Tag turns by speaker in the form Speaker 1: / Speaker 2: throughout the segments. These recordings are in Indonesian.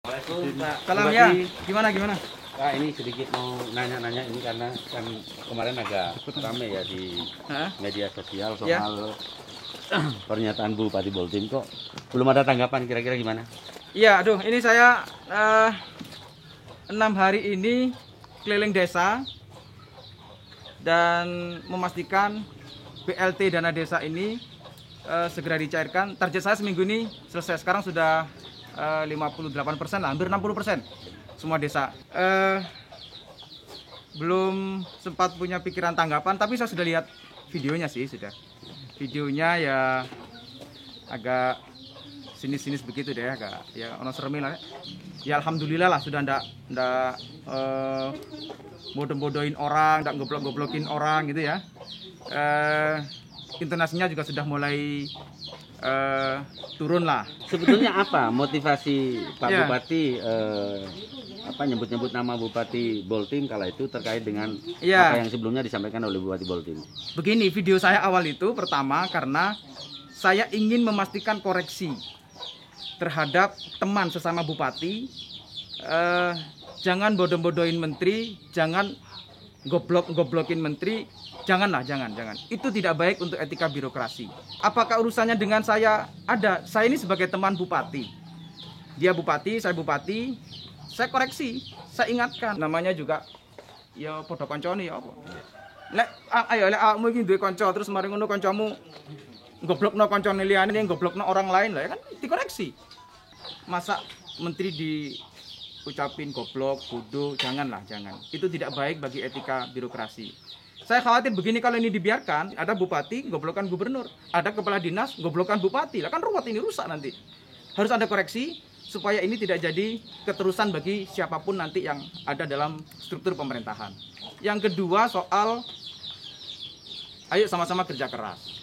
Speaker 1: Waalaikumsalam, Pak.
Speaker 2: Salam
Speaker 1: Bupati.
Speaker 2: ya. Gimana?
Speaker 1: Pak, ini sedikit mau nanya-nanya ini karena kan kemarin agak ramai ya di
Speaker 2: Hah?
Speaker 1: media sosial
Speaker 2: Ya.
Speaker 1: soal pernyataan Bupati Boltim kok belum ada tanggapan, kira-kira gimana?
Speaker 2: Iya, aduh, ini saya 6 hari ini keliling desa dan memastikan BLT dana desa ini segera dicairkan. Target saya seminggu ini selesai. Sekarang sudah 58% lah, hampir 60% semua desa. Belum sempat punya pikiran tanggapan, tapi saya sudah lihat videonya sih, sudah. Videonya ya agak sinis-sinis begitu deh, agak ya ono seremi lah. Ya alhamdulillah lah sudah ndak bodoh-bodohin orang, ndak goblok-goblokin orang gitu ya. Intonasinya juga sudah mulai turun lah.
Speaker 1: Sebetulnya apa motivasi Pak
Speaker 2: Ya.
Speaker 1: Bupati nyebut-nyebut nama Bupati Boltim kala itu terkait dengan
Speaker 2: Ya.
Speaker 1: apa yang sebelumnya disampaikan oleh Bupati Boltim?
Speaker 2: Begini, video saya awal itu pertama karena saya ingin memastikan koreksi terhadap teman sesama bupati. Jangan bodoh-bodohin menteri, jangan goblok-goblokin menteri, janganlah, jangan. Itu tidak baik untuk etika birokrasi. Apakah urusannya dengan saya? Ada. Saya ini sebagai teman bupati. Dia bupati, saya koreksi, saya ingatkan. Namanya juga ya podo koncone ya apa. Ayo awakmu iki duwe kanca terus mari ngono kancamu goblokno kancane liyane ning goblokno orang lain lah ya kan dikoreksi. Masa menteri diucapin goblok, bodoh, jangan. Itu tidak baik bagi etika birokrasi. Saya khawatir begini kalau ini dibiarkan, ada bupati goblokkan gubernur, ada kepala dinas goblokkan bupati. Lah kan ruwet, ini rusak nanti. Harus ada koreksi supaya ini tidak jadi keterusan bagi siapapun nanti yang ada dalam struktur pemerintahan. Yang kedua soal ayo sama-sama kerja keras.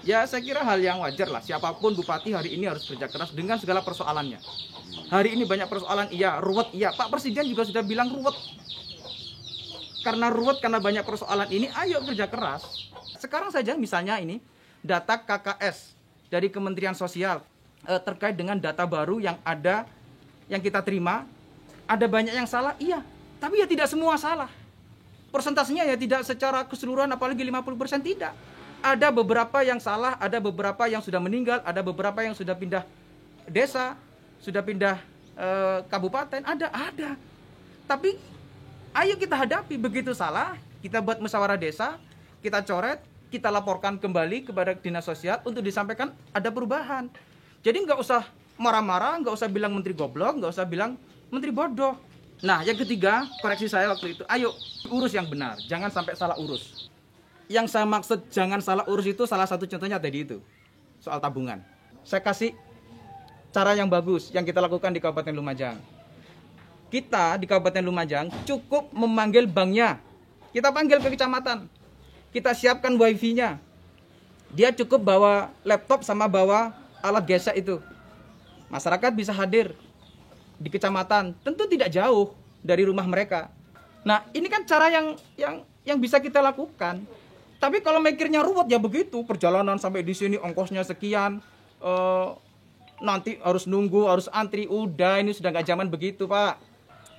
Speaker 2: Ya saya kira hal yang wajar lah, siapapun bupati hari ini harus kerja keras dengan segala persoalannya. Hari ini banyak persoalan, iya, ruwet, iya. Pak Presiden juga sudah bilang ruwet. Karena ruwet, karena banyak persoalan ini, ayo kerja keras. Sekarang saja misalnya ini, data KKS dari Kementerian Sosial terkait dengan data baru yang ada, yang kita terima, ada banyak yang salah, iya. Tapi ya tidak semua salah. Persentasenya ya tidak secara keseluruhan, apalagi 50% tidak. Ada beberapa yang salah, ada beberapa yang sudah meninggal, ada beberapa yang sudah pindah desa, sudah pindah kabupaten, ada. Tapi ayo kita hadapi, begitu salah, kita buat musyawarah desa, kita coret, kita laporkan kembali kepada dinas sosial untuk disampaikan ada perubahan. Jadi nggak usah marah-marah, nggak usah bilang menteri goblok, nggak usah bilang menteri bodoh. Nah, yang ketiga, koreksi saya waktu itu, ayo urus yang benar, jangan sampai salah urus. Yang saya maksud jangan salah urus itu salah satu contohnya tadi itu, soal tabungan. Saya kasih cara yang bagus yang kita lakukan di Kabupaten Lumajang. Kita di Kabupaten Lumajang cukup memanggil banknya. Kita panggil ke kecamatan. Kita siapkan wifi-nya. Dia cukup bawa laptop sama bawa alat gesek itu. Masyarakat bisa hadir di kecamatan. Tentu tidak jauh dari rumah mereka. Nah, ini kan cara yang bisa kita lakukan. Tapi kalau mikirnya ruwet ya begitu, perjalanan sampai di sini ongkosnya sekian, nanti harus nunggu, harus antri, udah ini sudah nggak zaman begitu Pak.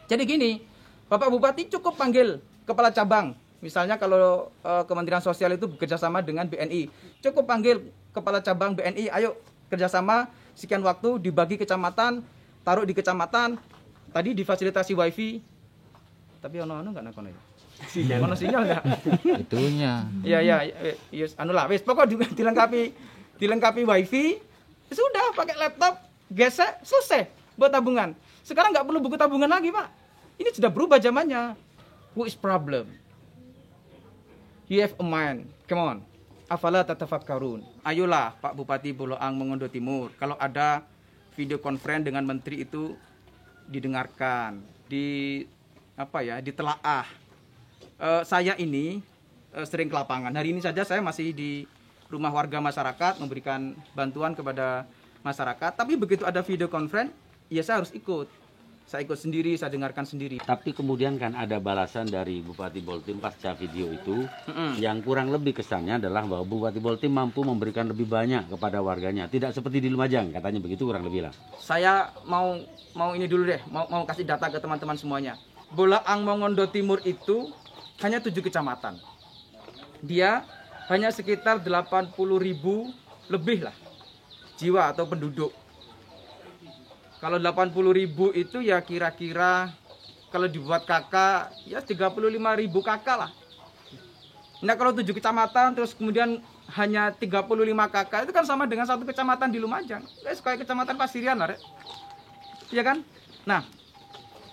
Speaker 2: Jadi gini, Bapak Bupati cukup panggil kepala cabang, misalnya kalau Kementerian Sosial itu bekerjasama dengan BNI, cukup panggil kepala cabang BNI, ayo kerjasama, sekian waktu dibagi kecamatan, taruh di kecamatan, tadi difasilitasi wifi, tapi ono-ono nggak nakono ya? Mana sinyal enggak?
Speaker 3: Itunya.
Speaker 2: Iya, anu lah, wis pokok dilengkapi wifi, sudah pakai laptop, gesek, selesai buat tabungan. Sekarang nggak perlu buku tabungan lagi, Pak. Ini sudah berubah zamannya. Who is problem? You have a mind. Come on. Afala tatafakkarun. Ayolah Pak Bupati Boloang Mongondo Timur. Kalau ada video conference dengan menteri itu didengarkan, ditelaah. Saya ini sering ke lapangan. Hari ini saja saya masih di rumah warga masyarakat memberikan bantuan kepada masyarakat. Tapi begitu ada video conference, ya saya harus ikut. Saya ikut sendiri, saya dengarkan sendiri.
Speaker 1: Tapi kemudian kan ada balasan dari Bupati Boltim pasca video itu, yang kurang lebih kesannya adalah bahwa Bupati Boltim mampu memberikan lebih banyak kepada warganya, tidak seperti di Lumajang, katanya begitu kurang lebih lah.
Speaker 2: Saya mau ini dulu deh, mau kasih data ke teman-teman semuanya. Bolaang Mongondo Timur itu hanya 7 kecamatan. Dia hanya sekitar 80.000 lebih lah jiwa atau penduduk. Kalau 80.000 itu ya kira-kira kalau dibuat kakak ya 35.000 kakak lah. Nah kalau 7 kecamatan terus kemudian hanya 35 kakak itu kan sama dengan 1 kecamatan di Lumajang. Kayak kecamatan Pasirian lah, ya kan? Nah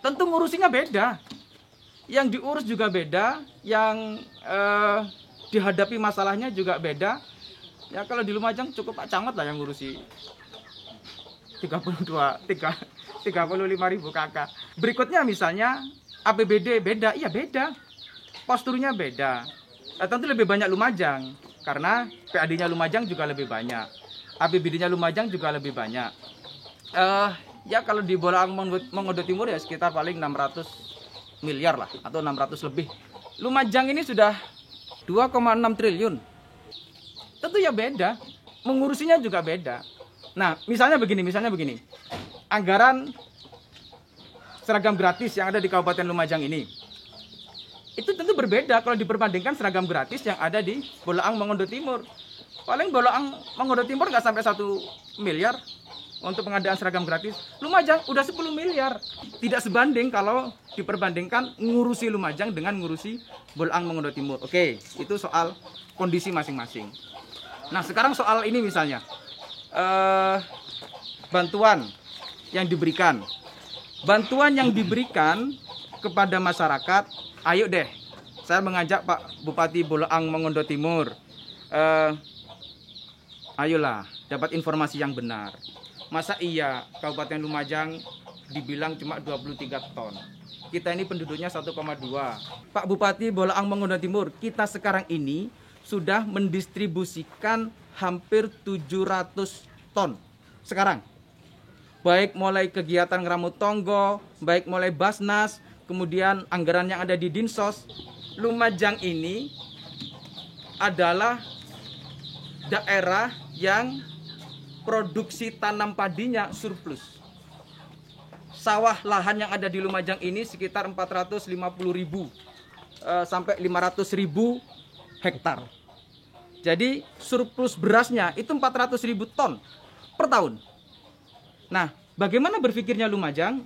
Speaker 2: tentu ngurusinya beda. Yang diurus juga beda, yang dihadapi masalahnya juga beda. Ya kalau di Lumajang cukup Pak Camat lah yang ngurusi 35.000 kakak. Berikutnya misalnya APBD beda, iya beda. Posturnya beda. Tentu lebih banyak Lumajang karena PAD-nya Lumajang juga lebih banyak. APBD-nya Lumajang juga lebih banyak. Ya kalau di Bolaang Mongondo Timur ya sekitar paling 600 miliar lah atau 600 lebih. Lumajang ini sudah 2,6 triliun. Tentu ya beda. Mengurusinya juga beda. Nah, misalnya begini. Anggaran seragam gratis yang ada di Kabupaten Lumajang ini. Itu tentu berbeda kalau diperbandingkan seragam gratis yang ada di Bolaang Mongondo Timur. Paling Bolaang Mongondo Timur nggak sampai 1 miliar untuk pengadaan seragam gratis. Lumajang udah 10 miliar. Tidak sebanding kalau diperbandingkan ngurusi Lumajang dengan ngurusi Bolaang Mongondo Timur. Oke, itu soal kondisi masing-masing. Nah, sekarang soal ini misalnya. Bantuan yang diberikan kepada masyarakat, ayo deh, saya mengajak Pak Bupati Bolaang Mongondo Timur, ayolah dapat informasi yang benar. Masa iya Kabupaten Lumajang dibilang cuma 23 ton, kita ini penduduknya 1,2. Pak Bupati Bolaang Mongondo Timur, kita sekarang ini sudah mendistribusikan hampir 700 ton sekarang. Baik mulai kegiatan Ngeramut Tonggo, baik mulai Basnas, kemudian anggaran yang ada di Dinsos. Lumajang ini adalah daerah yang produksi tanam padinya surplus. Sawah lahan yang ada di Lumajang ini sekitar 450.000 sampai 500.000 hektar. Jadi surplus berasnya itu 400.000 ton per tahun. Nah, bagaimana berpikirnya Lumajang?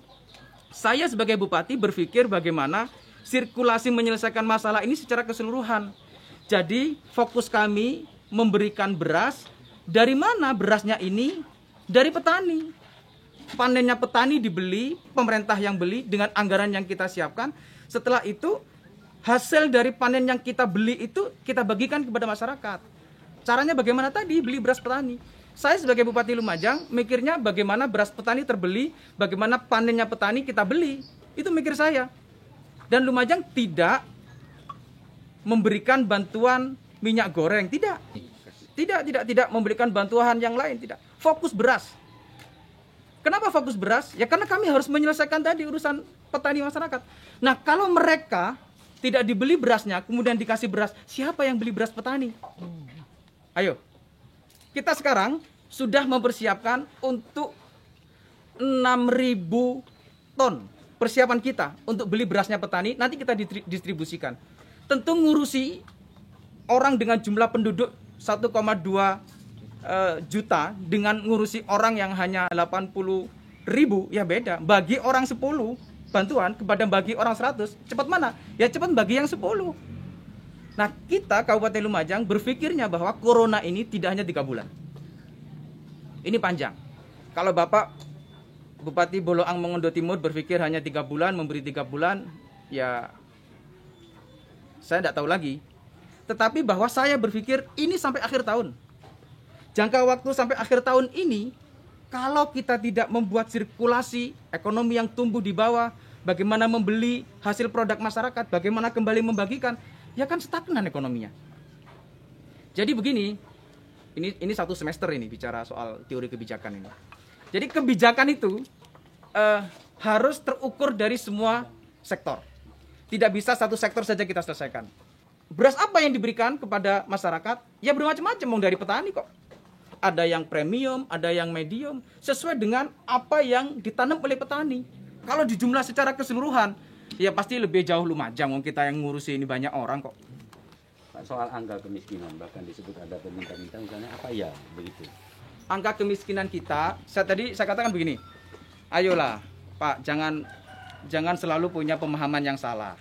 Speaker 2: Saya sebagai bupati berpikir bagaimana sirkulasi menyelesaikan masalah ini secara keseluruhan. Jadi fokus kami memberikan beras. Dari mana berasnya ini? Dari petani. Panennya petani dibeli, pemerintah yang beli dengan anggaran yang kita siapkan. Setelah itu hasil dari panen yang kita beli itu kita bagikan kepada masyarakat. Caranya bagaimana tadi? Beli beras petani. Saya sebagai Bupati Lumajang mikirnya bagaimana beras petani terbeli, bagaimana panennya petani kita beli. Itu mikir saya. Dan Lumajang tidak memberikan bantuan minyak goreng, tidak. Tidak memberikan bantuan yang lain, tidak. Fokus beras. Kenapa fokus beras? Ya karena kami harus menyelesaikan tadi urusan petani masyarakat. Nah, kalau mereka tidak dibeli berasnya, kemudian dikasih beras, siapa yang beli beras petani? Ayo, kita sekarang sudah mempersiapkan untuk 6.000 ton persiapan kita untuk beli berasnya petani, nanti kita distribusikan. Tentu ngurusi orang dengan jumlah penduduk 1,2 juta dengan ngurusi orang yang hanya 80.000, ya beda. Bagi orang 10 bantuan kepada bagi orang 100, cepat mana? Ya cepat bagi yang 10. Nah, kita Kabupaten Lumajang berpikirnya bahwa corona ini tidak hanya 3 bulan. Ini panjang. Kalau Bapak Bupati Bolaang Mongondo Timur berpikir hanya 3 bulan, memberi 3 bulan, ya saya tidak tahu lagi. Tetapi bahwa saya berpikir ini sampai akhir tahun. Jangka waktu sampai akhir tahun ini, kalau kita tidak membuat sirkulasi ekonomi yang tumbuh di bawah, bagaimana membeli hasil produk masyarakat, bagaimana kembali membagikan, ya kan stagnan ekonominya. Jadi begini, ini 1 semester ini bicara soal teori kebijakan ini. Jadi kebijakan itu harus terukur dari semua sektor. Tidak bisa satu sektor saja kita selesaikan. Beras apa yang diberikan kepada masyarakat? Ya bermacam-macam, dari petani kok. Ada yang premium, ada yang medium, sesuai dengan apa yang ditanam oleh petani. Kalau dijumlah secara keseluruhan, ya pasti lebih jauh Lumajang, kita yang ngurusi ini banyak orang kok.
Speaker 1: Pak, soal angka kemiskinan, bahkan disebut ada peminta-minta, misalnya apa ya begitu?
Speaker 2: Angka kemiskinan kita, saya katakan begini, ayolah Pak, jangan selalu punya pemahaman yang salah.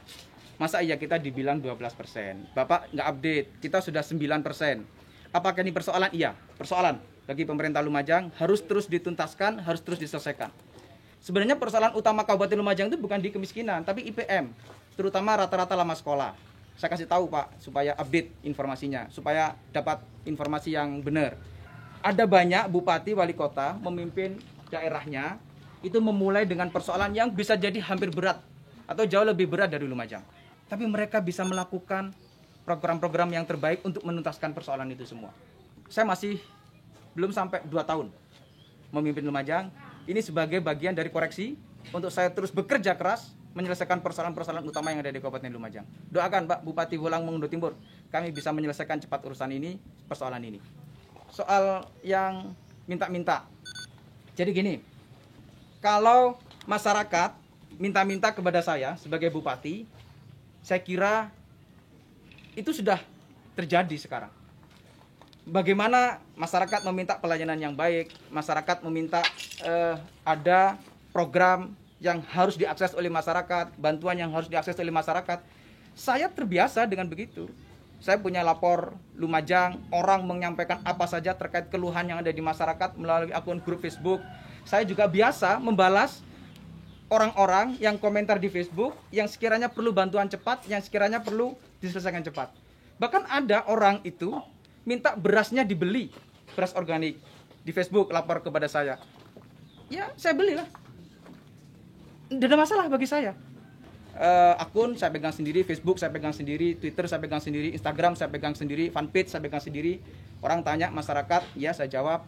Speaker 2: Masa iya kita dibilang 12%, Bapak nggak update, kita sudah 9%. Apakah ini persoalan? Iya, persoalan bagi pemerintah Lumajang, harus terus dituntaskan, harus terus diselesaikan. Sebenarnya persoalan utama Kabupaten Lumajang itu bukan di kemiskinan, tapi IPM, terutama rata-rata lama sekolah. Saya kasih tahu Pak, supaya update informasinya, supaya dapat informasi yang benar. Ada banyak bupati, wali kota, memimpin daerahnya, itu memulai dengan persoalan yang bisa jadi hampir berat, atau jauh lebih berat dari Lumajang. Tapi mereka bisa melakukan program-program yang terbaik untuk menuntaskan persoalan itu semua. Saya masih belum sampai 2 tahun memimpin Lumajang. Ini sebagai bagian dari koreksi untuk saya terus bekerja keras menyelesaikan persoalan-persoalan utama yang ada di Kabupaten Lumajang. Doakan Pak Bupati Wulang Mengunduh Timur, kami bisa menyelesaikan cepat urusan ini, persoalan ini. Soal yang minta-minta. Jadi gini, kalau masyarakat minta-minta kepada saya sebagai bupati, saya kira itu sudah terjadi sekarang. Bagaimana masyarakat meminta pelayanan yang baik, masyarakat meminta ada program yang harus diakses oleh masyarakat, bantuan yang harus diakses oleh masyarakat. Saya terbiasa dengan begitu. Saya punya lapor Lumajang, orang menyampaikan apa saja terkait keluhan yang ada di masyarakat melalui akun grup Facebook. Saya juga biasa membalas orang-orang yang komentar di Facebook yang sekiranya perlu bantuan cepat, yang sekiranya perlu diselesaikan cepat. Bahkan ada orang itu minta berasnya dibeli, beras organik, di Facebook lapor kepada saya. Ya, saya belilah. Tidak ada masalah bagi saya. Akun saya pegang sendiri, Facebook saya pegang sendiri, Twitter saya pegang sendiri, Instagram saya pegang sendiri, fanpage saya pegang sendiri. Orang tanya masyarakat, ya saya jawab.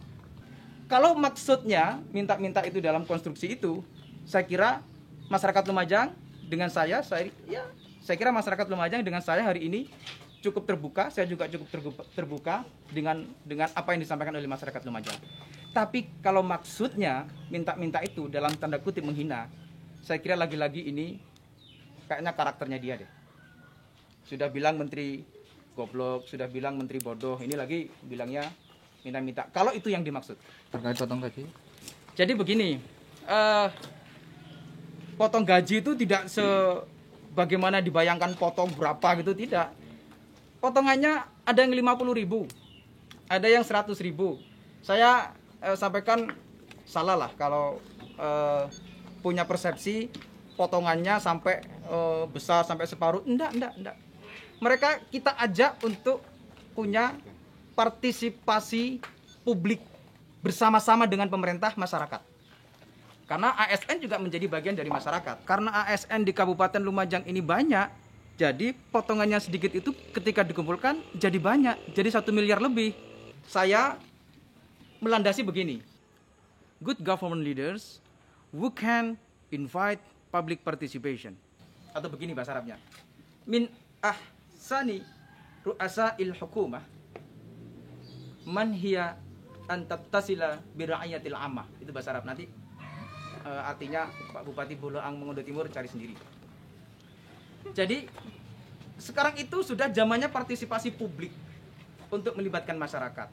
Speaker 2: Kalau maksudnya minta-minta itu dalam konstruksi itu, saya kira masyarakat Lumajang dengan saya kira masyarakat Lumajang dengan saya hari ini cukup terbuka, saya juga cukup terbuka dengan apa yang disampaikan oleh masyarakat Lumajang. Tapi kalau maksudnya minta-minta itu dalam tanda kutip menghina, saya kira lagi-lagi ini kayaknya karakternya dia deh. Sudah bilang menteri goblok, sudah bilang menteri bodoh, ini lagi bilangnya minta-minta. Kalau itu yang dimaksud.
Speaker 3: Terkait potong gaji?
Speaker 2: Jadi begini, potong gaji itu tidak sebagaimana dibayangkan potong berapa gitu, tidak. Potongannya ada yang 50.000, ada yang 100.000. Saya sampaikan salah lah kalau punya persepsi potongannya sampai besar sampai separuh. Enggak. Mereka kita ajak untuk punya partisipasi publik bersama-sama dengan pemerintah masyarakat. Karena ASN juga menjadi bagian dari masyarakat. Karena ASN di Kabupaten Lumajang ini banyak, jadi potongannya sedikit itu ketika dikumpulkan jadi banyak, jadi 1 miliar lebih. Saya melandasi begini, good government leaders who can invite public participation. Atau begini bahasa Arabnya, min ahsani ru'asa il hukumah man hiya an tattasila bi ra'iyatil ammah. Itu bahasa Arab, nanti artinya Pak Bupati Wulang Mengunduh Timur cari sendiri. Jadi sekarang itu sudah zamannya partisipasi publik untuk melibatkan masyarakat.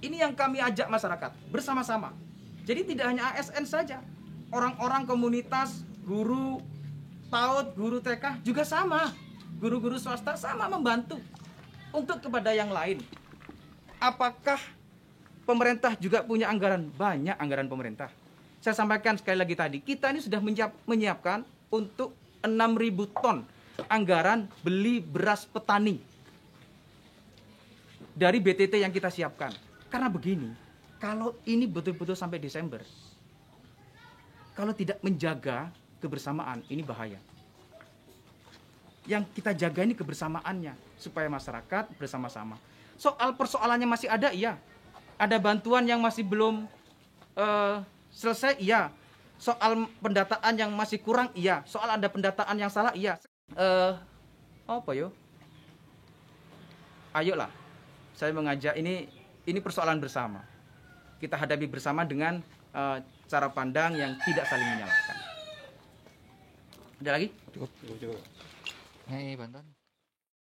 Speaker 2: Ini yang kami ajak masyarakat bersama-sama. Jadi tidak hanya ASN saja, orang-orang komunitas, guru PAUD, guru TK juga sama, guru-guru swasta sama membantu untuk kepada yang lain. Apakah pemerintah juga punya anggaran? Banyak anggaran pemerintah. Saya sampaikan sekali lagi tadi, kita ini sudah menyiapkan untuk 6.000 ton anggaran beli beras petani dari BTT yang kita siapkan. Karena begini, kalau ini betul-betul sampai Desember, kalau tidak menjaga kebersamaan, ini bahaya. Yang kita jaga ini kebersamaannya, supaya masyarakat bersama-sama. Soal persoalannya masih ada, iya. Ada bantuan yang masih belum selesai, iya. Soal pendataan yang masih kurang, iya. Soal ada pendataan yang salah, iya. Apa yo? Ayolah, saya mengajak ini persoalan bersama. Kita hadapi bersama dengan cara pandang yang tidak saling menyalahkan. Ada lagi?
Speaker 3: Cukup. Hei, Banten.